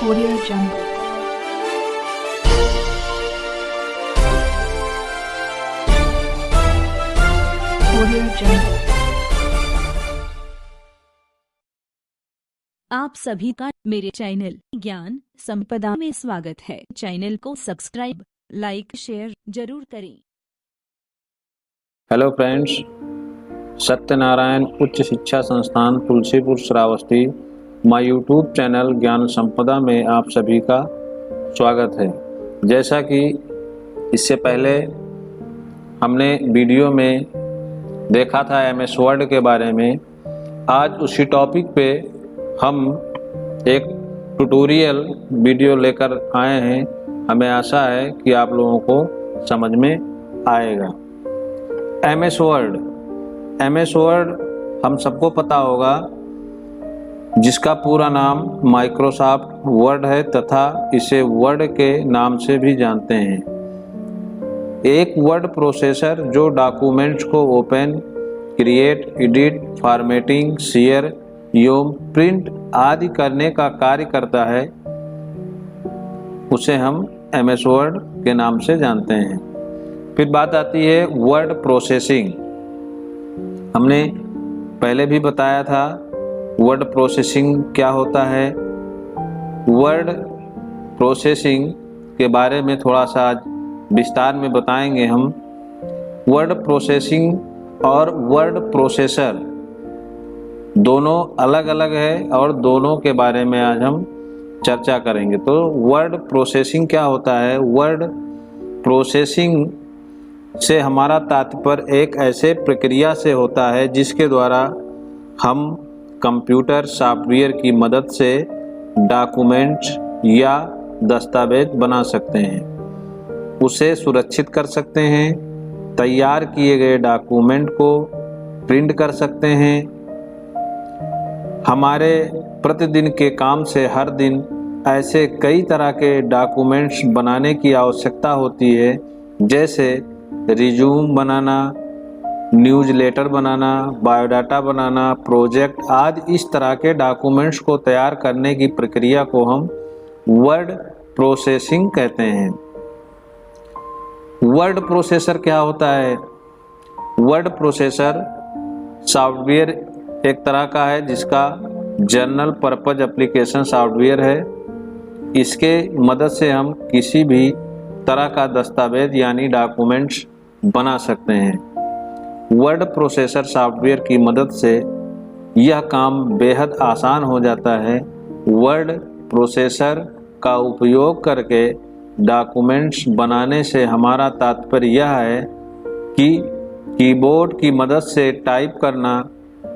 Audio Jungle. Audio Jungle. आप सभी का मेरे चैनल ज्ञान संपदा में स्वागत है। चैनल को सब्सक्राइब, लाइक, शेयर जरूर करें। हेलो फ्रेंड्स, सत्यनारायण उच्च शिक्षा संस्थान Tulsipur Shravasti my YouTube channel ज्ञान संपदा में आप सभी का स्वागत है। जैसा कि इससे पहले हमने वीडियो में देखा था MS वर्ड के बारे में, आज उसी टॉपिक पे हम एक ट्यूटोरियल वीडियो लेकर आए हैं। हमें आशा है कि आप लोगों को समझ में आएगा। MS वर्ड हम सबको पता होगा, जिसका पूरा नाम माइक्रोसॉफ्ट वर्ड है तथा इसे वर्ड के नाम से भी जानते हैं। एक वर्ड प्रोसेसर जो डॉक्यूमेंट्स को open, create, edit, formatting, share एवं प्रिंट आदि करने का कार्य करता है, उसे हम MS वर्ड के नाम से जानते हैं। फिर बात आती है वर्ड प्रोसेसिंग। हमने पहले भी बताया था वर्ड प्रोसेसिंग क्या होता है। वर्ड प्रोसेसिंग के बारे में थोड़ा सा आज विस्तार में बताएंगे हम। वर्ड प्रोसेसिंग और वर्ड प्रोसेसर दोनों अलग अलग है और दोनों के बारे में आज हम चर्चा करेंगे। तो वर्ड प्रोसेसिंग क्या होता है? वर्ड प्रोसेसिंग से हमारा तात्पर्य एक ऐसे प्रक्रिया से होता है जिसके द्वारा हम कंप्यूटर सॉफ्टवेयर की मदद से डॉक्यूमेंट्स या दस्तावेज बना सकते हैं, उसे सुरक्षित कर सकते हैं, तैयार किए गए डॉक्यूमेंट को प्रिंट कर सकते हैं। हमारे प्रतिदिन के काम से हर दिन ऐसे कई तरह के डॉक्यूमेंट्स बनाने की आवश्यकता होती है, जैसे रिज्यूम बनाना, न्यूज़लेटर बनाना, बायोडाटा बनाना, प्रोजेक्ट आदि। इस तरह के डॉक्यूमेंट्स को तैयार करने की प्रक्रिया को हम वर्ड प्रोसेसिंग कहते हैं। वर्ड प्रोसेसर क्या होता है? वर्ड प्रोसेसर सॉफ्टवेयर एक तरह का है जिसका जनरल पर्पज एप्लीकेशन सॉफ्टवेयर है। इसके मदद से हम किसी भी तरह का दस्तावेज यानी डॉक्यूमेंट्स बना सकते हैं। वर्ड प्रोसेसर सॉफ्टवेयर की मदद से यह काम बेहद आसान हो जाता है। वर्ड प्रोसेसर का उपयोग करके डॉक्यूमेंट्स बनाने से हमारा तात्पर्य यह है कि कीबोर्ड की मदद से टाइप करना,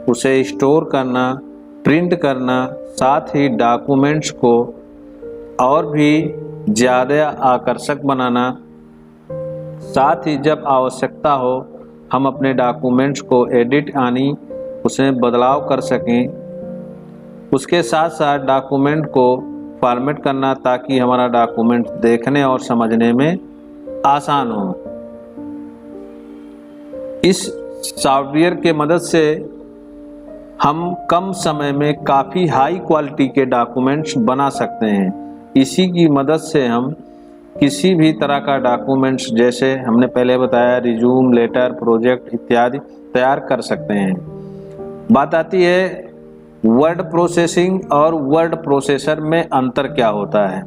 उसे स्टोर करना, प्रिंट करना, साथ ही डॉक्यूमेंट्स को और भी ज़्यादा आकर्षक बनाना, साथ ही जब आवश्यकता हो हम अपने डॉक्यूमेंट्स को एडिट यानी उसमें बदलाव कर सकें। उसके साथ साथ डॉक्यूमेंट को फॉर्मेट करना ताकि हमारा डॉक्यूमेंट देखने और समझने में आसान हो। इस सॉफ्टवेयर के मदद से हम कम समय में काफ़ी हाई क्वालिटी के डॉक्यूमेंट्स बना सकते हैं। इसी की मदद से हम किसी भी तरह का डॉक्यूमेंट्स, जैसे हमने पहले बताया रिज्यूम, लेटर, प्रोजेक्ट इत्यादि तैयार कर सकते हैं। बात आती है वर्ड प्रोसेसिंग और वर्ड प्रोसेसर में अंतर क्या होता है।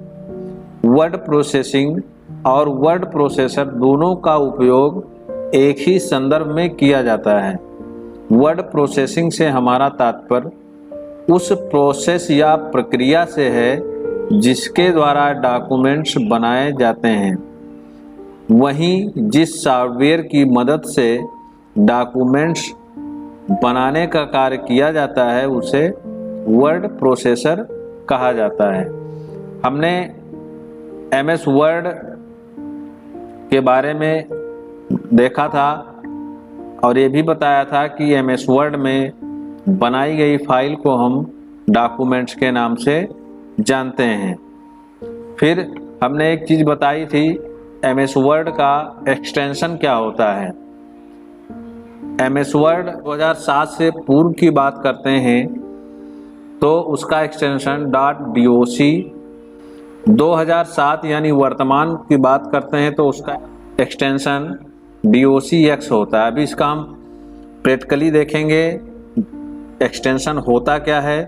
वर्ड प्रोसेसिंग और वर्ड प्रोसेसर दोनों का उपयोग एक ही संदर्भ में किया जाता है। वर्ड प्रोसेसिंग से हमारा तात्पर्य उस प्रोसेस या प्रक्रिया से है जिसके द्वारा डॉक्यूमेंट्स बनाए जाते हैं। वहीं जिस सॉफ्टवेयर की मदद से डॉक्यूमेंट्स बनाने का कार्य किया जाता है उसे वर्ड प्रोसेसर कहा जाता है। हमने MS वर्ड के बारे में देखा था और ये भी बताया था कि MS वर्ड में बनाई गई फाइल को हम डॉक्यूमेंट्स के नाम से जानते हैं। फिर हमने एक चीज़ बताई थी, MS वर्ड का एक्सटेंशन क्या होता है। MS वर्ड 2007 से पूर्व की बात करते हैं तो उसका एक्सटेंशन .doc 2007 यानी वर्तमान की बात करते हैं तो उसका एक्सटेंशन DOCX होता है। अभी इसका हम प्रैक्टिकली देखेंगे एक्सटेंशन होता क्या है।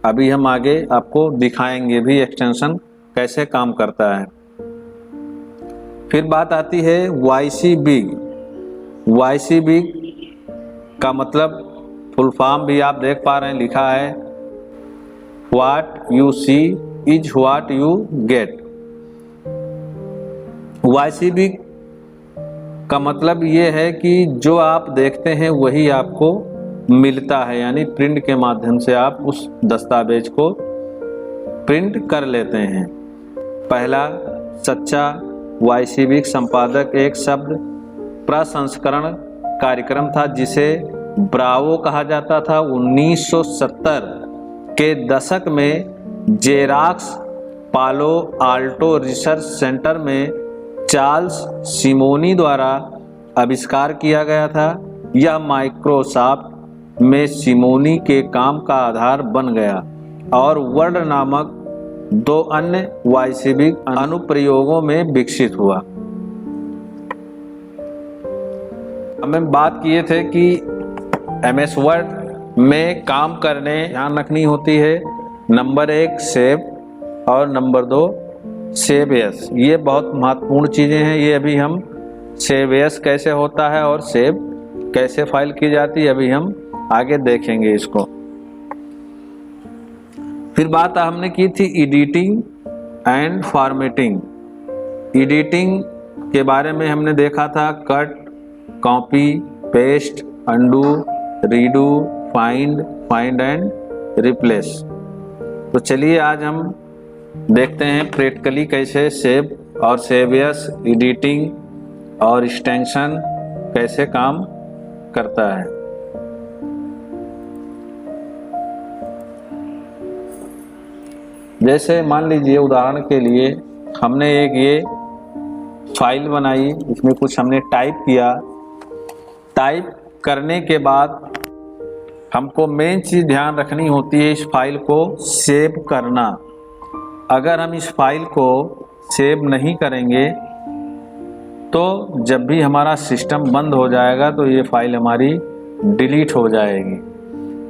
अभी हम आगे आपको दिखाएंगे भी एक्सटेंशन कैसे काम करता है। फिर बात आती है YC बिग। YC बिग का मतलब फुल फॉर्म भी आप देख पा रहे हैं, लिखा है what you see is what you get. YC big का मतलब ये है कि जो आप देखते हैं वही आपको मिलता है, यानी प्रिंट के माध्यम से आप उस दस्तावेज को प्रिंट कर लेते हैं। पहला सच्चा YC बिग संपादक एक शब्द प्रसंस्करण कार्यक्रम था जिसे ब्रावो कहा जाता था। 1970 के दशक में जेरॉक्स पालो आल्टो रिसर्च सेंटर में चार्ल्स सिमोनी द्वारा आविष्कार किया गया था। यह माइक्रोसॉफ्ट में सिमोनी के काम का आधार बन गया और वर्ड नामक 2 अन्य YC बिग अनुप्रयोगों में विकसित हुआ। हमें बात किए थे कि MS वर्ड में काम करने ध्यान रखनी होती है। नंबर 1 सेव और नंबर 2 सेव एस। ये बहुत महत्वपूर्ण चीज़ें हैं। ये अभी हम सेव एस कैसे होता है और सेव कैसे फाइल की जाती है अभी हम आगे देखेंगे इसको। फिर बात हमने की थी एडिटिंग एंड फॉर्मेटिंग। एडिटिंग के बारे में हमने देखा था cut, copy, paste, undo, redo, find and replace. तो चलिए आज हम देखते हैं प्रैक्टिकली कैसे सेव और सेव एस, एडिटिंग और एक्सटेंशन कैसे काम करता है। जैसे मान लीजिए उदाहरण के लिए हमने एक ये फाइल बनाई, इसमें कुछ हमने टाइप किया। टाइप करने के बाद हमको मेन चीज़ ध्यान रखनी होती है इस फाइल को सेव करना। अगर हम इस फाइल को सेव नहीं करेंगे तो जब भी हमारा सिस्टम बंद हो जाएगा तो ये फाइल हमारी डिलीट हो जाएगी।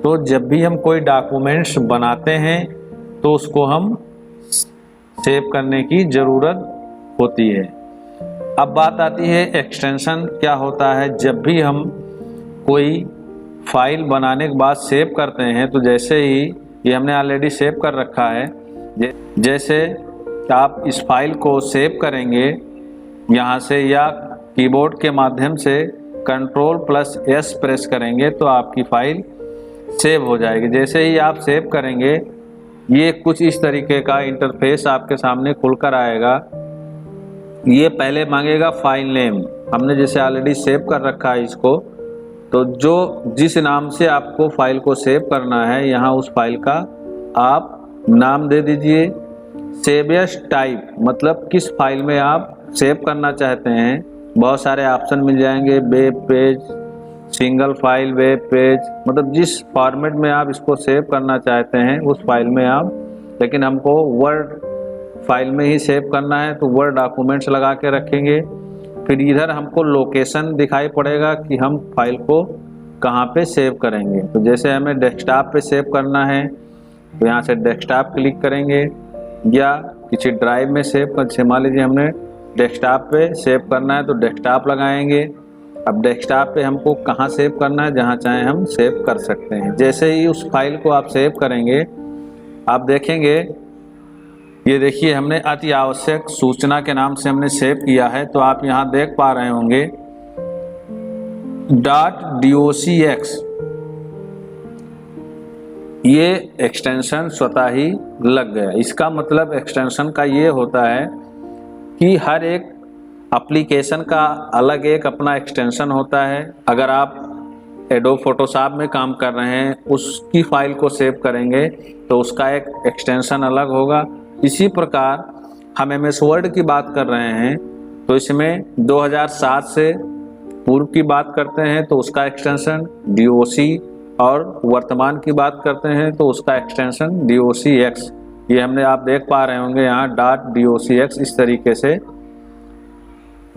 तो जब भी हम कोई डॉक्यूमेंट्स बनाते हैं तो उसको हम सेव करने की ज़रूरत होती है। अब बात आती है एक्सटेंशन क्या होता है। जब भी हम कोई फाइल बनाने के बाद सेव करते हैं तो जैसे ही ये हमने ऑलरेडी सेव कर रखा है, जैसे आप इस फाइल को सेव करेंगे यहाँ से या कीबोर्ड के माध्यम से Ctrl+S प्रेस करेंगे तो आपकी फाइल सेव हो जाएगी। जैसे ही आप सेव करेंगे ये कुछ इस तरीके का इंटरफेस आपके सामने खुलकर आएगा। ये पहले मांगेगा फाइल नेम, हमने जैसे ऑलरेडी सेव कर रखा है इसको, तो जो जिस नाम से आपको फाइल को सेव करना है यहाँ उस फाइल का आप नाम दे दीजिए। सेव एज टाइप मतलब किस फाइल में आप सेव करना चाहते हैं। बहुत सारे ऑप्शन मिल जाएंगे, web page, single file, web page, मतलब जिस फॉर्मेट में आप इसको सेव करना चाहते हैं उस फाइल में आप, लेकिन हमको वर्ड फाइल में ही सेव करना है तो वर्ड डॉक्यूमेंट्स लगा के रखेंगे। फिर इधर हमको लोकेशन दिखाई पड़ेगा कि हम फाइल को कहाँ पे सेव करेंगे। तो जैसे हमें डेस्कटॉप पे सेव करना है तो यहाँ से डेस्कटॉप क्लिक करेंगे, या किसी ड्राइव में सेव कर, जैसे मान लीजिए हमने डेस्कटॉप पे सेव करना है तो डेस्कटॉप लगाएंगे। अब डेस्कटॉप पे हमको कहाँ सेव करना है, जहाँ चाहे हम सेव कर सकते हैं। जैसे ही उस फाइल को आप सेव करेंगे आप देखेंगे, ये देखिए हमने अति आवश्यक सूचना के नाम से हमने सेव किया है। तो आप यहाँ देख पा रहे होंगे .docx, ये एक्सटेंशन स्वतः ही लग गया। इसका मतलब एक्सटेंशन का ये होता है कि हर एक एप्लीकेशन का अलग एक अपना एक्सटेंशन होता है। अगर आप एडोब फोटोशॉप में काम कर रहे हैं उसकी फाइल को सेव करेंगे तो उसका एक एक्सटेंशन अलग होगा। इसी प्रकार हम MS वर्ड की बात कर रहे हैं तो इसमें 2007 से पूर्व की बात करते हैं तो उसका एक्सटेंशन DOC, और वर्तमान की बात करते हैं तो उसका एक्सटेंशन DOCX। ये हमने आप देख पा रहे होंगे यहाँ .docx इस तरीके से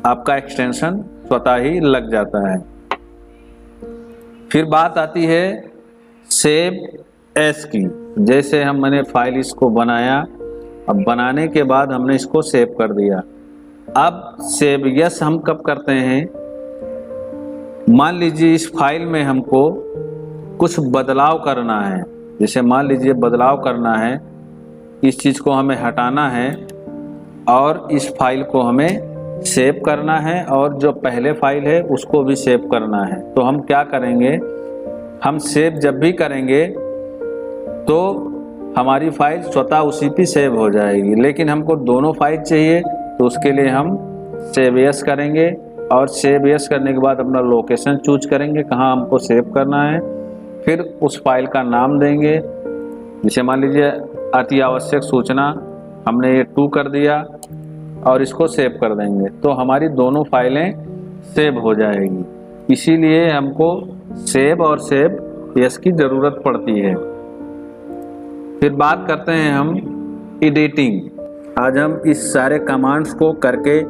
आपका एक्सटेंशन स्वतः ही लग जाता है। फिर बात आती है सेव एस की। जैसे मैंने फाइल इसको बनाया, अब बनाने के बाद हमने इसको सेव कर दिया। अब सेव यस हम कब करते हैं, मान लीजिए इस फाइल में हमको कुछ बदलाव करना है। जैसे मान लीजिए बदलाव करना है, इस चीज़ को हमें हटाना है और इस फाइल को हमें सेव करना है और जो पहले फाइल है उसको भी सेव करना है। तो हम क्या करेंगे, हम सेव जब भी करेंगे तो हमारी फाइल स्वतः उसी पे सेव हो जाएगी। लेकिन हमको दोनों फाइल चाहिए तो उसके लिए हम सेव यस करेंगे और सेव यस करने के बाद अपना लोकेशन चूज करेंगे कहाँ हमको सेव करना है। फिर उस फाइल का नाम देंगे, जैसे मान लीजिए अति आवश्यक सूचना, हमने ये 2 कर दिया और इसको सेव कर देंगे तो हमारी दोनों फाइलें सेव हो जाएगी। इसीलिए हमको सेव और सेव यस की ज़रूरत पड़ती है। फिर बात करते हैं हम एडिटिंग। आज हम इस सारे कमांड्स को करके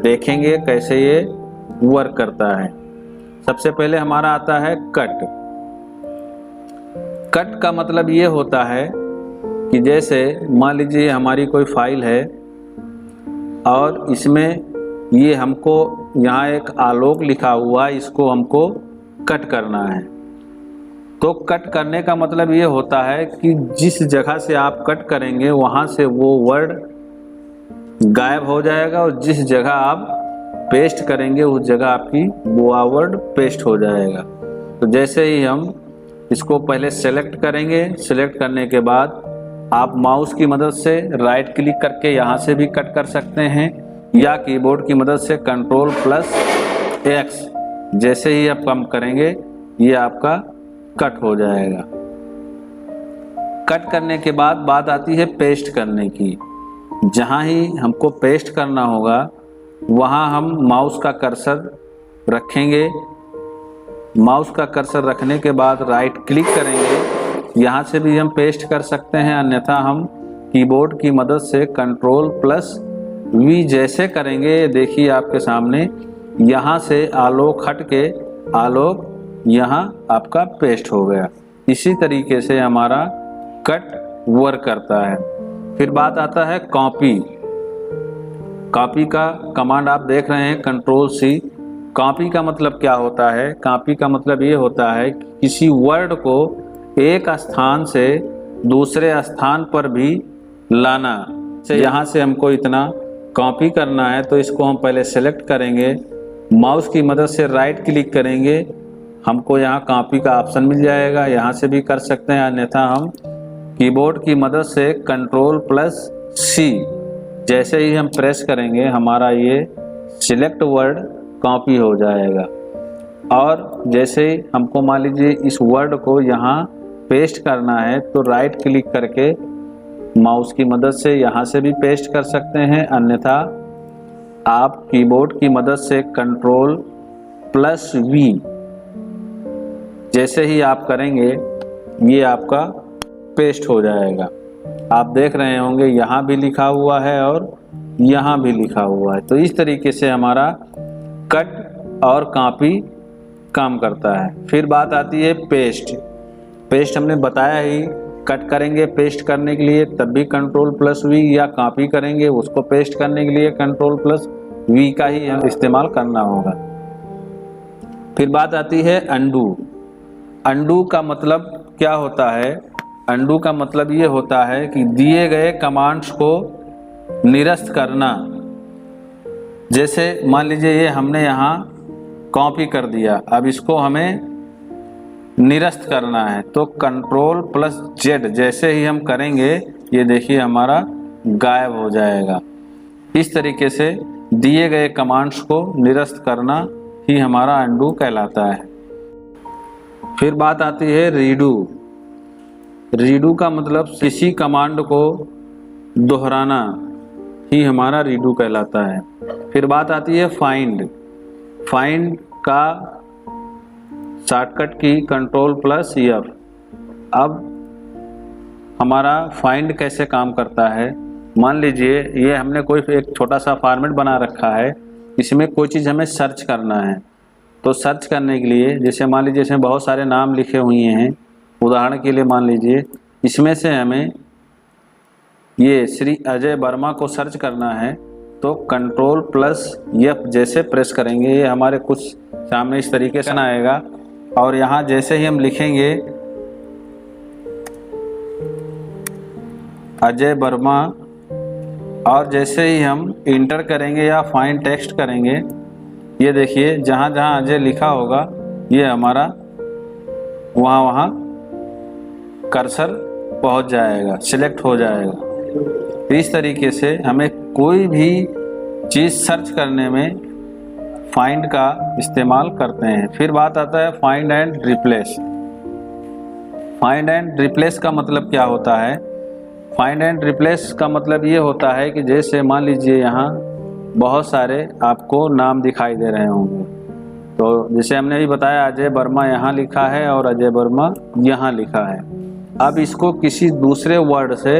देखेंगे कैसे ये वर्क करता है। सबसे पहले हमारा आता है कट। कट का मतलब ये होता है कि जैसे मान लीजिए हमारी कोई फाइल है और इसमें ये हमको यहाँ एक आलोक लिखा हुआ, इसको हमको कट करना है। तो कट करने का मतलब ये होता है कि जिस जगह से आप कट करेंगे वहाँ से वो वर्ड गायब हो जाएगा और जिस जगह आप पेस्ट करेंगे उस जगह आपकी वो वर्ड पेस्ट हो जाएगा। तो जैसे ही हम इसको पहले सेलेक्ट करेंगे, सेलेक्ट करने के बाद आप माउस की मदद से राइट क्लिक करके यहाँ से भी कट कर सकते हैं या कीबोर्ड की मदद से Ctrl+X जैसे ही आप कम करेंगे ये आपका कट हो जाएगा। कट करने के बाद बात आती है पेस्ट करने की। जहाँ ही हमको पेस्ट करना होगा वहाँ हम माउस का कर्सर रखेंगे। माउस का कर्सर रखने के बाद राइट क्लिक करेंगे, यहाँ से भी हम पेस्ट कर सकते हैं, अन्यथा हम कीबोर्ड की मदद से Ctrl+V जैसे करेंगे। देखिए आपके सामने यहाँ से आलोक हट के आलोक यहाँ आपका पेस्ट हो गया। इसी तरीके से हमारा कट वर्क करता है। फिर बात आता है कॉपी। कॉपी का कमांड आप देख रहे हैं Ctrl+C। कॉपी का मतलब क्या होता है, कॉपी का मतलब ये होता है कि किसी वर्ड को एक स्थान से दूसरे स्थान पर भी लाना। से यहाँ से हमको इतना कॉपी करना है तो इसको हम पहले सेलेक्ट करेंगे, माउस की मदद से राइट क्लिक करेंगे, हमको यहाँ कॉपी का ऑप्शन मिल जाएगा, यहाँ से भी कर सकते हैं, अन्यथा हम कीबोर्ड की मदद से Ctrl+C जैसे ही हम प्रेस करेंगे हमारा ये सिलेक्ट वर्ड कॉपी हो जाएगा। और जैसे ही हमको मान लीजिए इस वर्ड को यहाँ पेस्ट करना है तो राइट क्लिक करके माउस की मदद से यहाँ से भी पेस्ट कर सकते हैं, अन्यथा आप कीबोर्ड की मदद से Ctrl+V जैसे ही आप करेंगे ये आपका पेस्ट हो जाएगा। आप देख रहे होंगे यहाँ भी लिखा हुआ है और यहाँ भी लिखा हुआ है। तो इस तरीके से हमारा कट और कॉपी काम करता है। फिर बात आती है पेस्ट। पेस्ट हमने बताया ही, कट करेंगे पेस्ट करने के लिए तब भी Ctrl+V या कॉपी करेंगे उसको पेस्ट करने के लिए Ctrl+V का ही हम इस्तेमाल करना होगा। फिर बात आती है अंडू। अंडू का मतलब क्या होता है, अंडू का मतलब ये होता है कि दिए गए कमांड्स को निरस्त करना। जैसे मान लीजिए ये हमने यहाँ कॉपी कर दिया, अब इसको हमें निरस्त करना है तो Ctrl+Z जैसे ही हम करेंगे ये देखिए हमारा गायब हो जाएगा। इस तरीके से दिए गए कमांड्स को निरस्त करना ही हमारा अंडू कहलाता है। फिर बात आती है रीडू। रीडू का मतलब किसी कमांड को दोहराना ही हमारा रीडू कहलाता है। फिर बात आती है फाइंड। फाइंड का शॉर्टकट की Ctrl+F। अब हमारा फाइंड कैसे काम करता है। मान लीजिए ये हमने कोई एक छोटा सा फॉर्मेट बना रखा है, इसमें कोई चीज़ हमें सर्च करना है। तो सर्च करने के लिए जैसे मान लीजिए इसमें बहुत सारे नाम लिखे हुए हैं, उदाहरण के लिए मान लीजिए इसमें से हमें ये श्री अजय वर्मा को सर्च करना है, तो Ctrl+F जैसे प्रेस करेंगे ये हमारे कुछ सामने इस तरीके से आएगा। और यहाँ जैसे ही हम लिखेंगे अजय वर्मा और जैसे ही हम इंटर करेंगे या फाइंड टेक्स्ट करेंगे, ये देखिए जहाँ जहाँ अजय लिखा होगा ये हमारा वहाँ कर्सर पहुँच जाएगा, सिलेक्ट हो जाएगा। इस तरीके से हमें कोई भी चीज़ सर्च करने में फाइंड का इस्तेमाल करते हैं। फिर बात आता है find and replace. Find and replace का मतलब क्या होता है? फाइंड एंड रिप्लेस का मतलब ये होता है कि जैसे मान लीजिए यहाँ बहुत सारे आपको नाम दिखाई दे रहे होंगे, तो जैसे हमने भी बताया अजय वर्मा यहाँ लिखा है और अजय वर्मा यहाँ लिखा है। अब इसको किसी दूसरे वर्ड से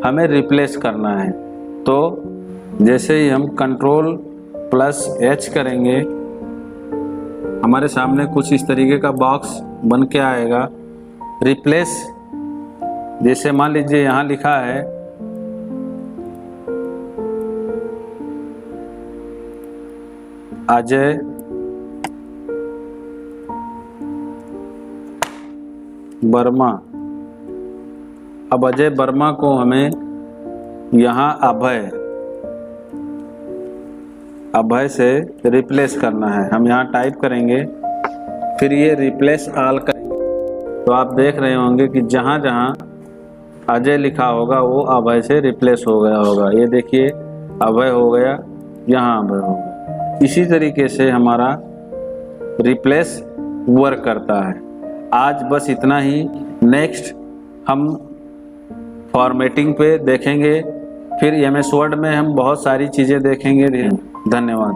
हमें रिप्लेस करना है, तो जैसे ही हम Ctrl+H करेंगे हमारे सामने कुछ इस तरीके का बॉक्स बन के आएगा। रिप्लेस जैसे मान लीजिए यहाँ लिखा है अजय वर्मा। अब अजय वर्मा को हमें यहाँ अभय से रिप्लेस करना है। हम यहाँ टाइप करेंगे, फिर ये रिप्लेस ऑल करेंगे, तो आप देख रहे होंगे कि जहाँ जहाँ अजय लिखा होगा वो अभय से रिप्लेस हो गया होगा। ये देखिए अभय हो गया, यहाँ अभय हो गया। इसी तरीके से हमारा रिप्लेस वर्क करता है। आज बस इतना ही। नेक्स्ट हम फॉर्मेटिंग पे देखेंगे, फिर MS वर्ड में हम बहुत सारी चीज़ें देखेंगे। धन्यवाद।